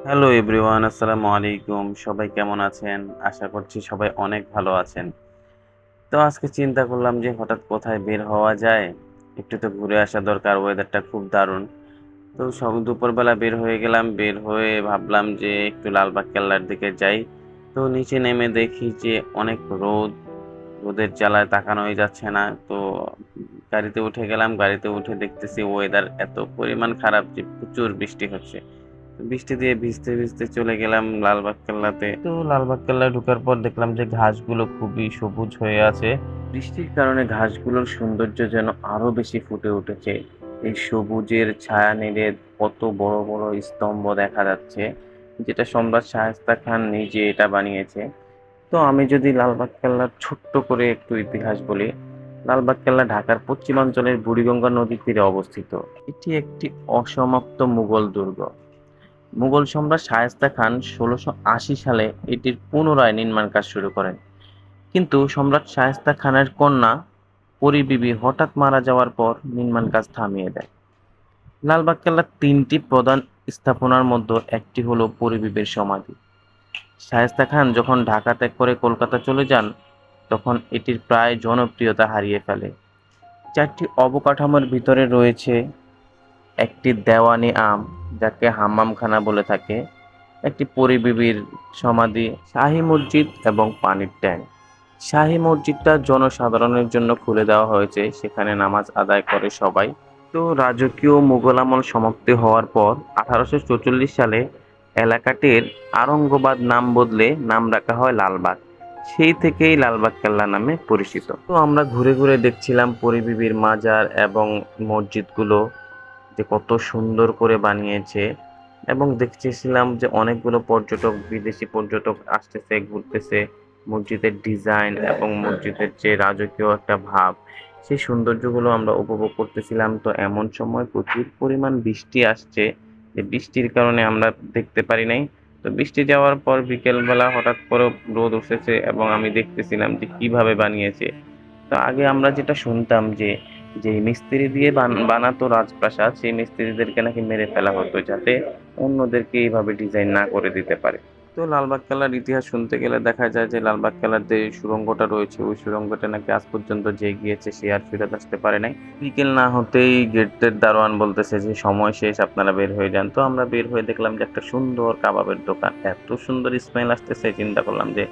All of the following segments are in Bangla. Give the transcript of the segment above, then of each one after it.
হ্যালো এভরিওয়ান, আসসালামু আলাইকুম। সবাই কেমন আছেন? আশা করছি সবাই অনেক ভালো আছেন। তো আজকে চিন্তা করলাম যে হঠাৎ কোথায় বের হওয়া যায়? একটু তো ঘুরে আসা দরকার। ওয়েদারটা খুব দারুণ। তো দুপুরবেলা বের হয়ে গেলাম। বের হয়ে ভাবলাম যে একটু লালবাগ কেল্লার দিকে যাই। তো নিচে নেমে দেখি যে অনেক রোদ। রোদের জ্বালায় তাকানোই যাচ্ছে না। তো গাড়িতে উঠে গেলাম। গাড়িতে উঠে দেখতেছি ওয়েদার এত পরিমাণ খারাপ যে প্রচুর বৃষ্টি হচ্ছে। বৃষ্টি দিয়ে ভিজতে, ভিজতে চলে গেলাম লালবাগ কেল্লাতে। তো লালবাগ কেল্লায় ঢোকার পর দেখলাম যে ঘাসগুলো খুবই সবুজ হয়ে আছে। বৃষ্টির কারণে ঘাসগুলোর সৌন্দর্য যেন আরো বেশি ফুটে উঠেছে। এই সবুজের ছায়া নিড়ে কত বড় বড় স্তম্ভ দেখা যাচ্ছে, যেটা সম্রাট শায়েস্তা খান নিজে এটা বানিয়েছে। তো আমি যদি লালবাগ কেল্লার ছোট্ট করে একটু ইতিহাস বলি, লালবাগ কেল্লা ঢাকার পশ্চিমাঞ্চলের বুড়িগঙ্গা নদীর তীরে অবস্থিত। এটি একটি অসমাপ্ত মুঘল দুর্গ। মুঘল সম্রাট শায়েস্তা খান ১৬৮০ সালে এটির পুনরায় নির্মাণ কাজ শুরু করেন, কিন্তু সম্রাট শায়েস্তা খানের কন্যা পরী বিবি হঠাৎ মারা যাওয়ার পর নির্মাণ কাজ থামিয়ে দেয়। লালবাগ কেল্লার তিনটি প্রধান স্থাপনার মধ্যে একটি হলো পরী বিবির সমাধি। শায়েস্তা খান যখন ঢাকা ত্যাগ করে কলকাতা চলে যান, তখন এটির প্রায় জনপ্রিয়তা হারিয়ে ফেলে। চারটি অবকাঠামোর ভিতরে রয়েছে একটি দেওয়ানি আম, যাকে হাম্মামখানা বলে থাকে, একটি পরী বিবির সমাধি, শাহী মসজিদ এবং পানির ট্যাঙ্ক। শাহী মসজিদটা জনসাধারণের জন্য খুলে দেওয়া হয়েছে, সেখানে নামাজ আদায় করে সবাই। তো রাজকীয় মুঘল আমল সমাপ্তি হওয়ার পর 1844 সালে এলাকাটির আরঙ্গবাদ নাম বদলে নাম রাখা হয় লালবাগ। সেই থেকেই লালবাগ কেল্লা নামে পরিচিত। তো আমরা ঘুরে ঘুরে দেখছিলাম পরী বিবির মাজার এবং মসজিদগুলো যে কত সুন্দর করে বানিয়েছে, এবং দেখতেছিলাম যে অনেকগুলো পর্যটক, বিদেশি পর্যটক আসতেছে, ঘুরতেছে। মসজিদের ডিজাইন এবং মসজিদের যে রাজকীয় একটা ভাব, সেই সৌন্দর্যগুলো আমরা উপভোগ করতেছিলাম। তো এমন সময় প্রচুর পরিমাণ বৃষ্টি আসছে, যে বৃষ্টির কারণে আমরা দেখতে পারি নাই। তো বৃষ্টি যাওয়ার পর বিকেলবেলা হঠাৎ করে রোদ উঠেছে এবং আমি দেখতেছিলাম যে কিভাবে বানিয়েছে। তো আগে আমরা যেটা শুনতাম যে যে মিস্ত্রি দিয়ে বানাতো রাজপ্রাসাদ, সেই মিস্ত্রিদেরকে নাকি মেরে ফেলা হতো, যাতে অন্যদেরকে এইভাবে ডিজাইন না করে দিতে পারে। তো লালবাগ কেল্লার ইতিহাস শুনতে গেলে দেখা যায় যে লালবাগ কেল্লার যে সুড়ঙ্গটা রয়েছে, ওই সুড়ঙ্গটা নাকি আজ পর্যন্ত যে গিয়েছে সে আর ফেরত আসতে পারে নাই। বিকেল না হতেই গেটের দারোয়ান বলতেছে যে সময় শেষ, আপনারা বের হয়ে যান। তো আমরা বের হয়ে দেখলাম যে একটা সুন্দর কাবাবের দোকান। এত সুন্দর স্মেল আসতেছে, চিন্তা করলাম যে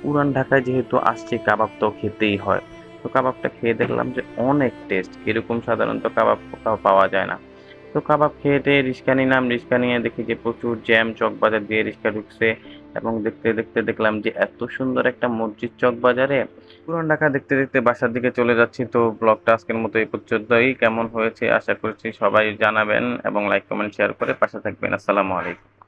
পুরান ঢাকায় যেহেতু আসছি, কাবাব তো খেতেই হয়। তো কাবাবটা খেয়ে দেখলাম যে অনেক টেস্ট, এরকম সাধারণত কাবাব কোথাও পাওয়া যায় না। তো কাবাব খেয়ে টেয়ে রিক্সা নিলাম। রিক্সা নিয়ে দেখি যে প্রচুর জ্যাম, চকবাজার দিয়ে রিক্সা ঢুকছে, এবং দেখতে দেখতে দেখলাম যে এত সুন্দর একটা মসজিদ চকবাজারে। পুরান ঢাকা দেখতে দেখতে বাসার দিকে চলে যাচ্ছি। তো ব্লগটা আজকের মতো এই পর্যন্তই। কেমন হয়েছে আশা করছি সবাই জানাবেন, এবং লাইক কমেন্ট শেয়ার করে পাশে থাকবেন। আসসালামু আলাইকুম।